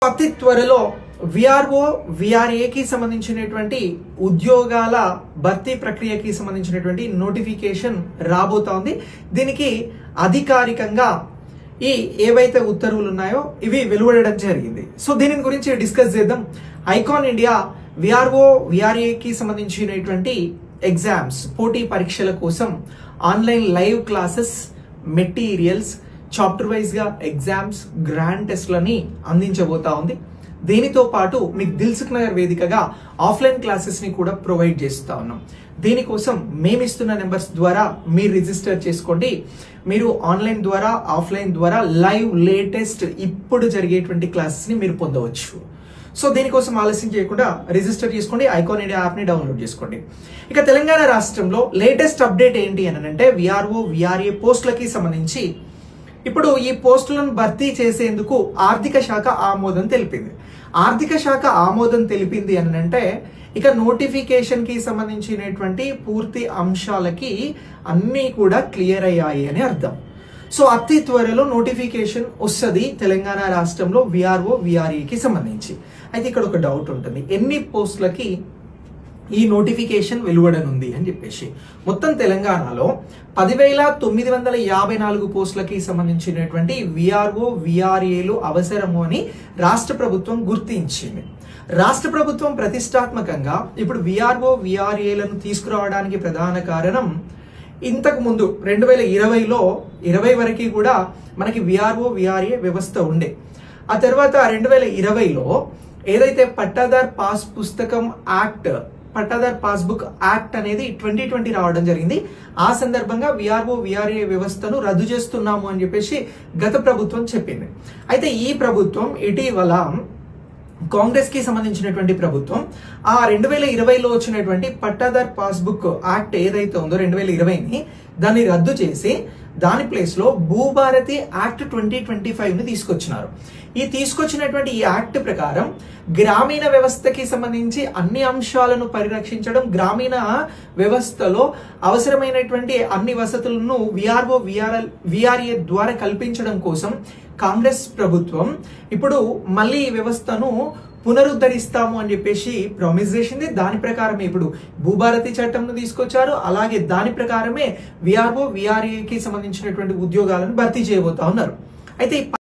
అతి త్వరలో విఆర్ఓ విఆర్ఏకి సంబంధించినటువంటి ఉద్యోగాల భర్తీ ప్రక్రియకి సంబంధించినటువంటి నోటిఫికేషన్ రాబోతోంది. దీనికి అధికారికంగా ఈ ఏవైతే ఉత్తర్వులు ఉన్నాయో ఇవి వెలువడడం జరిగింది. సో దీని గురించి డిస్కస్ చేద్దాం. ఐకాన్ ఇండియా విఆర్ఓ విఆర్ఏకి సంబంధించినటువంటి ఎగ్జామ్స్ పోటీ పరీక్షల కోసం online live classes, materials, chapter wise గా ఎగ్జామ్స్, గ్రాండ్ టెస్ట్లని అందించబోతా ఉంది. దీనితో పాటు మీకు దిల్సుఖ్ నగర్ వేదికగా ఆఫ్లైన్ క్లాసెస్ ని కూడా ప్రొవైడ్ చేస్తా ఉన్నాం. దీనికోసం మేమిస్తున్న నెంబర్స్ ద్వారా మీరు రిజిస్టర్ చేసుకోండి. మీరు ఆన్లైన్ ద్వారా, ఆఫ్లైన్ ద్వారా లైవ్ లేటెస్ట్ ఇప్పుడు జరిగేటువంటి క్లాసెస్ ని మీరు పొందవచ్చు. సో దీనికోసం ఆలస్యం చేయకుండా రిజిస్టర్ చేసుకోండి. ఐకాన్ ఇండియా యాప్ ని డౌన్లోడ్ చేసుకోండి. ఇక తెలంగాణ రాష్ట్రంలో లేటెస్ట్ అప్డేట్ ఏంటి అని అంటే విఆర్ఓ విఆర్ఏ పోస్టులకి సంబంధించి ఇప్పుడు ఈ పోస్టులను భర్తీ చేసేందుకు ఆర్థిక శాఖ ఆమోదం తెలిపింది. ఆర్థిక శాఖ ఆమోదం తెలిపింది అని అంటే ఇక నోటిఫికేషన్ కి సంబంధించినటువంటి పూర్తి అంశాలకి అన్నీ కూడా క్లియర్ అయ్యాయి అని అర్థం. సో అతి త్వరలో నోటిఫికేషన్ వస్తుంది తెలంగాణ రాష్ట్రంలో విఆర్ఓ విఆర్ఏకి సంబంధించి. అయితే ఇక్కడ ఒక డౌట్ ఉంటుంది, ఎన్ని పోస్టులకి ఈ నోటిఫికేషన్ వెలువడనుంది అని చెప్పేసి. మొత్తం తెలంగాణలో 10,954 పోస్టులకి సంబంధించినటువంటి విఆర్ఓ విఆర్ఏలు అవసరము అని రాష్ట్ర ప్రభుత్వం గుర్తించింది. రాష్ట్ర ప్రభుత్వం ప్రతిష్టాత్మకంగా ఇప్పుడు విఆర్ఓ విఆర్ఏలను తీసుకురావడానికి ప్రధాన కారణం ఇంతకు ముందు 2020లో 20 వరకు కూడా మనకి విఆర్ఓ విఆర్ఏ వ్యవస్థ ఉండే. ఆ తర్వాత 2020లో ఏదైతే పట్టాదార్ పాస్ పుస్తకం యాక్ట్, పట్టాదార్ పాస్బుక్ యాక్ట్ అనేది 2020 రావడం జరిగింది. ఆ సందర్భంగా విఆర్ఓ విఆర్ఏ వ్యవస్థను రద్దు చేస్తున్నాము అని చెప్పేసి గత ప్రభుత్వం చెప్పింది. అయితే ఈ ప్రభుత్వం ఇటీవల కాంగ్రెస్ కి సంబంధించినటువంటి ప్రభుత్వం ఆ 2020లో వచ్చినటువంటి పట్టాదార్ పాస్బుక్ యాక్ట్ ఏదైతే ఉందో 2020ని దాన్ని రద్దు చేసి దాని ప్లేస్ లో భూభారతి యాక్ట్ 2025 ని తీసుకొచ్చినారు. ఈ తీసుకొచ్చినటువంటి ఈ యాక్ట్ ప్రకారం గ్రామీణ వ్యవస్థకి సంబంధించి అన్ని అంశాలను పరిరక్షించడం, గ్రామీణ వ్యవస్థలో అవసరమైనటువంటి అన్ని వసతులను విఆర్ఓ విఆర్ఏ ద్వారా కల్పించడం కోసం కాంగ్రెస్ ప్రభుత్వం ఇప్పుడు మళ్ళీ ఈ వ్యవస్థను పునరుద్ధరిస్తాము అని చెప్పేసి ప్రామిస్ చేసింది. దాని ప్రకారమే ఇప్పుడు భూభారతి చట్టంను తీసుకొచ్చారు. అలాగే దాని ప్రకారమే విఆర్ఓ విఆర్ఏకి సంబంధించినటువంటి ఉద్యోగాలను భర్తీ చేయబోతా ఉన్నారు. అయితే